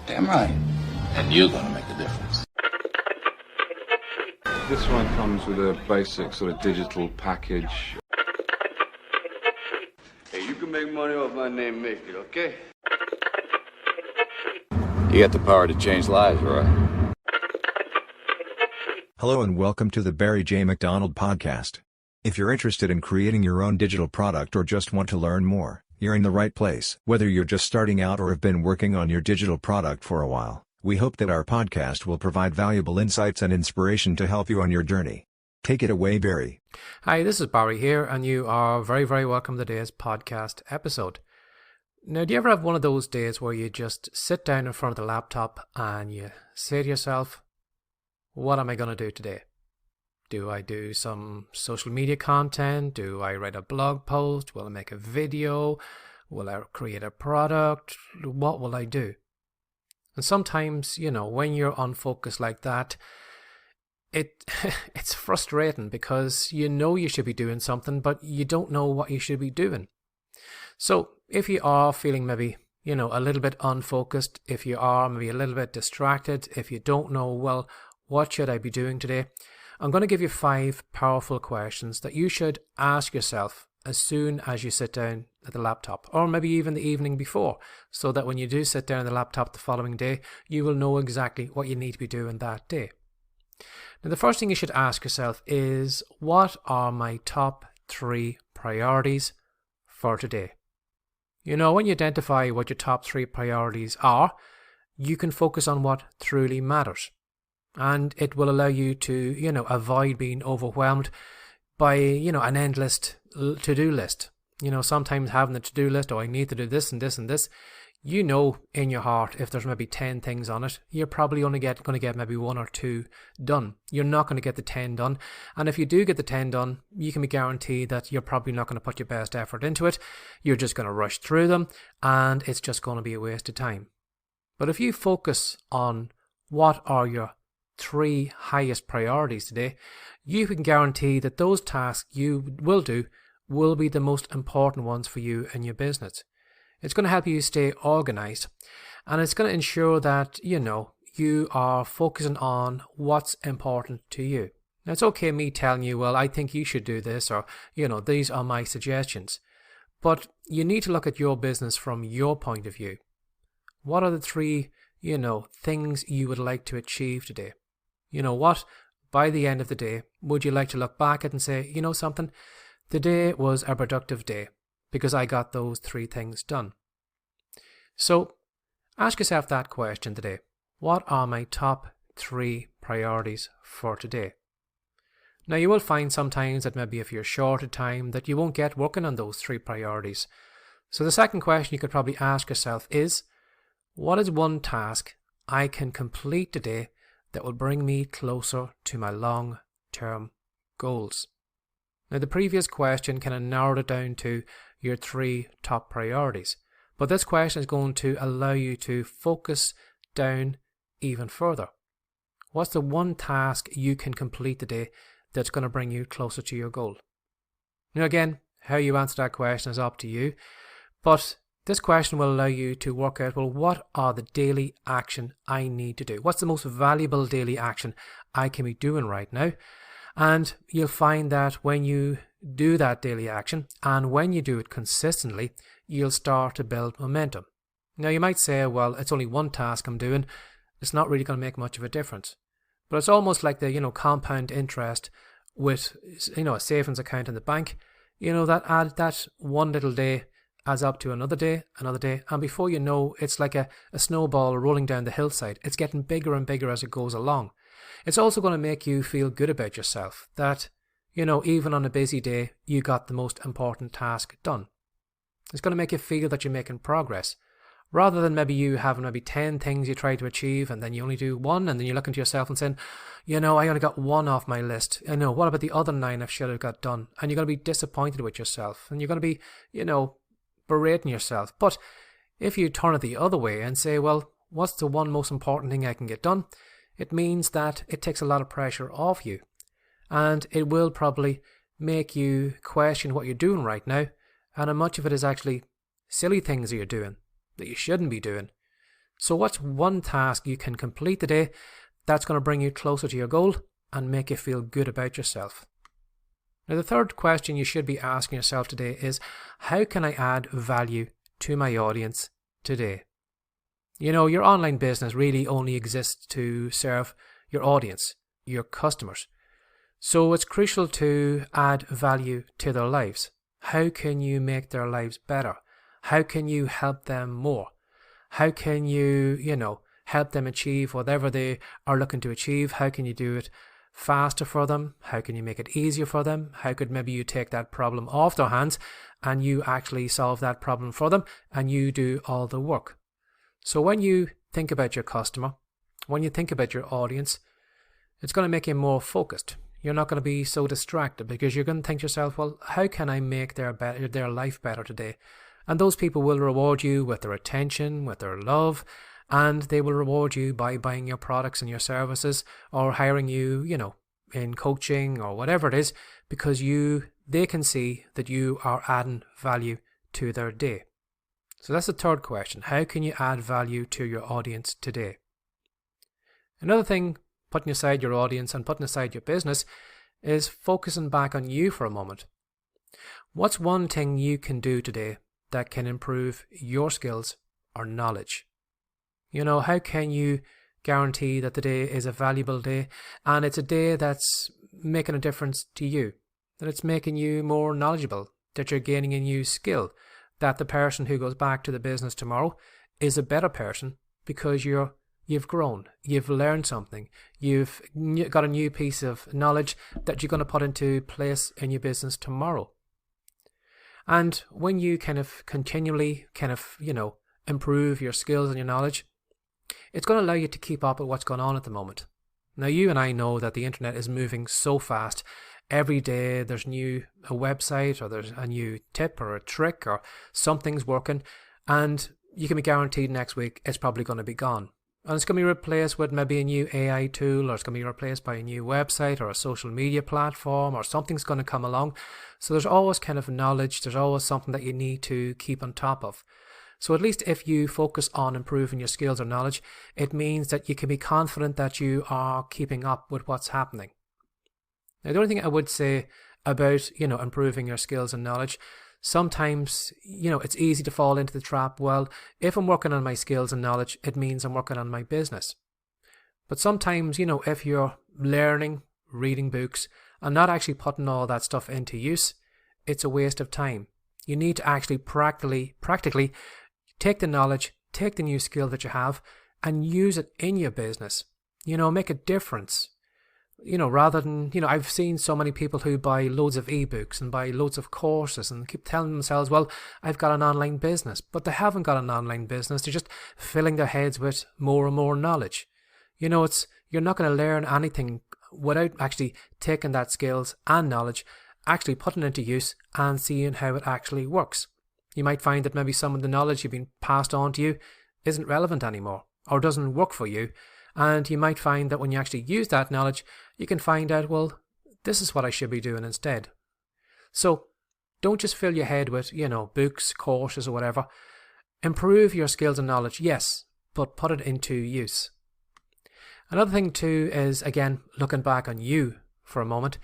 Damn right. And you're gonna make a difference. This one comes with a basic sort of digital package. Hey, you can make money off my name, make it, okay? You got the power to change lives, right? Hello and welcome to the Barry J. McDonald podcast. If you're interested in creating your own digital product or just want to learn more, you're in the right place. Whether you're just starting out or have been working on your digital product for a while, we hope that our podcast will provide valuable insights and inspiration to help you on your journey. Take it away, Barry. Hi, this is Barry here, and you are very, very welcome to today's podcast episode. Now, do you ever have one of those days where you just sit down in front of the laptop and you say to yourself, what am I going to do today? Do I do some social media content? Do I write a blog post? Will I make a video? Will I create a product? What will I do? And sometimes, when you're unfocused like that, it's frustrating because you should be doing something, but you don't know what you should be doing. So if you are feeling maybe, a little bit unfocused, if you are maybe a little bit distracted, if you don't know, well, what should I be doing today? I'm going to give you 5 powerful questions that you should ask yourself as soon as you sit down at the laptop, or maybe even the evening before, so that when you do sit down at the laptop the following day, you will know exactly what you need to be doing that day. Now, the first thing you should ask yourself is, what are my top 3 priorities for today? When you identify what your top 3 priorities are, you can focus on what truly matters. And it will allow you to, avoid being overwhelmed by, an endless to-do list. Sometimes having a to-do list, I need to do this and this and this. In your heart, if there's maybe 10 things on it, you're probably only going to get maybe 1 or 2 done. You're not going to get the 10 done. And if you do get the 10 done, you can be guaranteed that you're probably not going to put your best effort into it. You're just going to rush through them, and it's just going to be a waste of time. But if you focus on what are your 3 highest priorities today, you can guarantee that those tasks you will do will be the most important ones for you in your business. It's going to help you stay organized, and it's going to ensure that, you are focusing on what's important to you. Now, it's okay me telling you, well, I think you should do this, or, these are my suggestions. But you need to look at your business from your point of view. What are the 3, things you would like to achieve today? What, by the end of the day, would you like to look back at and say, something? The day was a productive day because I got those 3 things done. So ask yourself that question today. What are my top 3 priorities for today? Now, you will find sometimes that maybe if you're short of time that you won't get working on those 3 priorities. So the second question you could probably ask yourself is, what is one task I can complete today that will bring me closer to my long-term goals? Now, the previous question kind of narrowed it down to your 3 top priorities, but this question is going to allow you to focus down even further. What's the one task you can complete today that's going to bring you closer to your goal? Now, again, how you answer that question is up to you, but this question will allow you to work out, well, what are the daily action I need to do? What's the most valuable daily action I can be doing right now? And you'll find that when you do that daily action, and when you do it consistently, you'll start to build momentum. Now, you might say, well, it's only one task I'm doing. It's not really going to make much of a difference. But it's almost like the, compound interest with, a savings account in the bank. That one little day adds up to another day, and before you know, it's like a snowball rolling down the hillside. It's getting bigger and bigger as it goes along. It's also going to make you feel good about yourself, that, even on a busy day, you got the most important task done. It's going to make you feel that you're making progress, rather than maybe you having maybe 10 things you try to achieve, and then you only do 1, and then you're looking to yourself and saying, I only got 1 off my list. What about the other 9 I should have got done? And you're going to be disappointed with yourself, and you're going to be, berating yourself. But if you turn it the other way and say, well, what's the one most important thing I can get done? It means that it takes a lot of pressure off you, and it will probably make you question what you're doing right now, and how much of it is actually silly things that you're doing that you shouldn't be doing. So what's one task you can complete today that's going to bring you closer to your goal and make you feel good about yourself? Now, the third question you should be asking yourself today is, how can I add value to my audience today? You know, your online business really only exists to serve your audience, your customers. So it's crucial to add value to their lives. How can you make their lives better? How can you help them more? How can you, help them achieve whatever they are looking to achieve? How can you do it faster for them? How can you make it easier for them? How could maybe you take that problem off their hands and you actually solve that problem for them and you do all the work? So when you think about your customer, when you think about your audience, it's going to make you more focused. You're not going to be so distracted because you're going to think to yourself, well, how can I make their life better today? And those people will reward you with their attention, with their love, and they will reward you by buying your products and your services or hiring you, in coaching or whatever it is, because they can see that you are adding value to their day. So that's the third question. How can you add value to your audience today? Another thing, putting aside your audience and putting aside your business, is focusing back on you for a moment. What's one thing you can do today that can improve your skills or knowledge? How can you guarantee that the day is a valuable day and it's a day that's making a difference to you, that it's making you more knowledgeable, that you're gaining a new skill, that the person who goes back to the business tomorrow is a better person because you've grown, you've learned something, you've got a new piece of knowledge that you're going to put into place in your business tomorrow. And when you continually improve your skills and your knowledge, it's going to allow you to keep up with what's going on at the moment. Now, you and I know that the internet is moving so fast. Every day there's a website or there's a new tip or a trick or something's working, and you can be guaranteed next week it's probably going to be gone. And it's going to be replaced with maybe a new AI tool, or it's going to be replaced by a new website or a social media platform, or something's going to come along. So there's always knowledge, there's always something that you need to keep on top of. So at least if you focus on improving your skills or knowledge, it means that you can be confident that you are keeping up with what's happening. Now, the only thing I would say about, improving your skills and knowledge, sometimes, it's easy to fall into the trap, well, if I'm working on my skills and knowledge, it means I'm working on my business. But sometimes, if you're learning, reading books, and not actually putting all that stuff into use, it's a waste of time. You need to actually practically take the knowledge, take the new skill that you have, and use it in your business. Make a difference. Rather than, I've seen so many people who buy loads of ebooks and buy loads of courses and keep telling themselves, well, I've got an online business, but they haven't got an online business. They're just filling their heads with more and more knowledge. You're not going to learn anything without actually taking that skills and knowledge, actually putting it into use and seeing how it actually works. You might find that maybe some of the knowledge you've been passed on to you isn't relevant anymore or doesn't work for you. And you might find that when you actually use that knowledge, you can find out, well, this is what I should be doing instead. So don't just fill your head with, books, courses or whatever. Improve your skills and knowledge, yes, but put it into use. Another thing too is, again, looking back on you for a moment,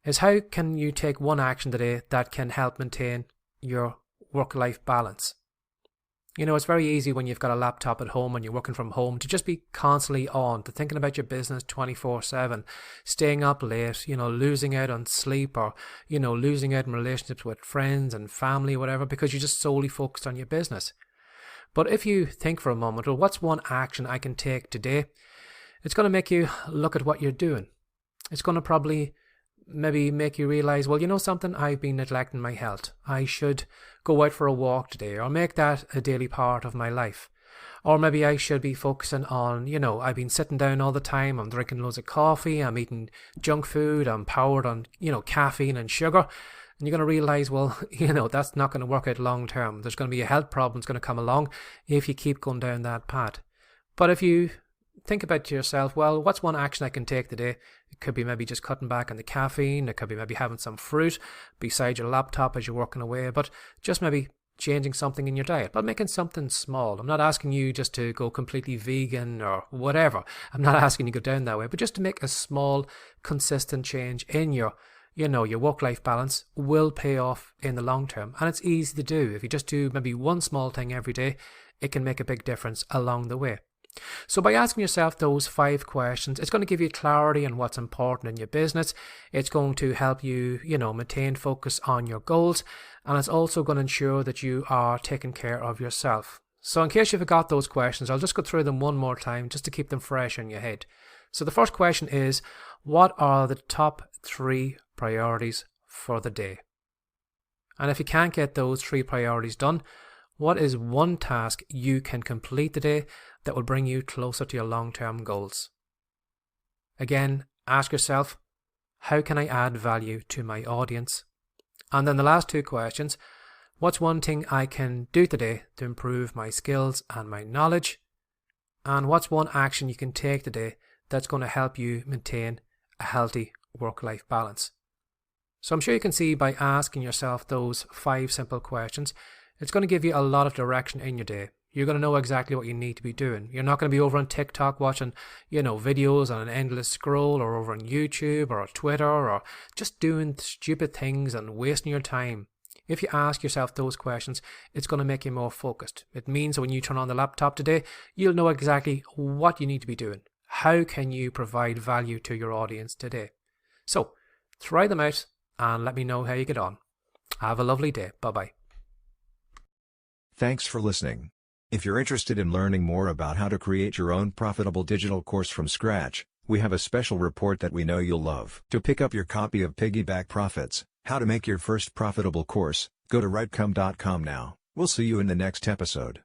is how can you take one action today that can help maintain your work-life balance? It's very easy when you've got a laptop at home and you're working from home to just be constantly on, to thinking about your business 24/7, staying up late, losing out on sleep or, losing out in relationships with friends and family, whatever, because you're just solely focused on your business. But if you think for a moment, well, what's one action I can take today? It's going to make you look at what you're doing. It's going to probably maybe make you realize, well, something, I've been neglecting my health. I should go out for a walk today or make that a daily part of my life. Or maybe I should be focusing on, I've been sitting down all the time, I'm drinking loads of coffee, I'm eating junk food, I'm powered on, caffeine and sugar. And you're going to realize, well, that's not going to work out long term. There's going to be a health problem that's going to come along if you keep going down that path. But if you think about to yourself, well, what's one action I can take today? It could be maybe just cutting back on the caffeine. It could be maybe having some fruit beside your laptop as you're working away. But just maybe changing something in your diet, but making something small. I'm not asking you just to go completely vegan or whatever. I'm not asking you to go down that way, but just to make a small, consistent change in your work-life balance will pay off in the long term. And it's easy to do. If you just do maybe one small thing every day, it can make a big difference along the way. So by asking yourself those 5 questions, it's going to give you clarity on what's important in your business. It's going to help you, maintain focus on your goals. And it's also going to ensure that you are taking care of yourself. So in case you forgot those questions, I'll just go through them one more time just to keep them fresh in your head. So the first question is, what are the top 3 priorities for the day? And if you can't get those 3 priorities done, what is one task you can complete today that will bring you closer to your long-term goals? Again, ask yourself, how can I add value to my audience? And then the last 2 questions, what's one thing I can do today to improve my skills and my knowledge? And what's one action you can take today that's going to help you maintain a healthy work-life balance? So I'm sure you can see by asking yourself those 5 simple questions, it's going to give you a lot of direction in your day. You're going to know exactly what you need to be doing. You're not going to be over on TikTok watching, videos on an endless scroll, or over on YouTube or Twitter, or just doing stupid things and wasting your time. If you ask yourself those questions, it's going to make you more focused. It means that when you turn on the laptop today, you'll know exactly what you need to be doing. How can you provide value to your audience today? So, try them out and let me know how you get on. Have a lovely day. Bye-bye. Thanks for listening. If you're interested in learning more about how to create your own profitable digital course from scratch, we have a special report that we know you'll love. To pick up your copy of Piggyback Profits, How to Make Your First Profitable Course, go to writecome.com now. We'll see you in the next episode.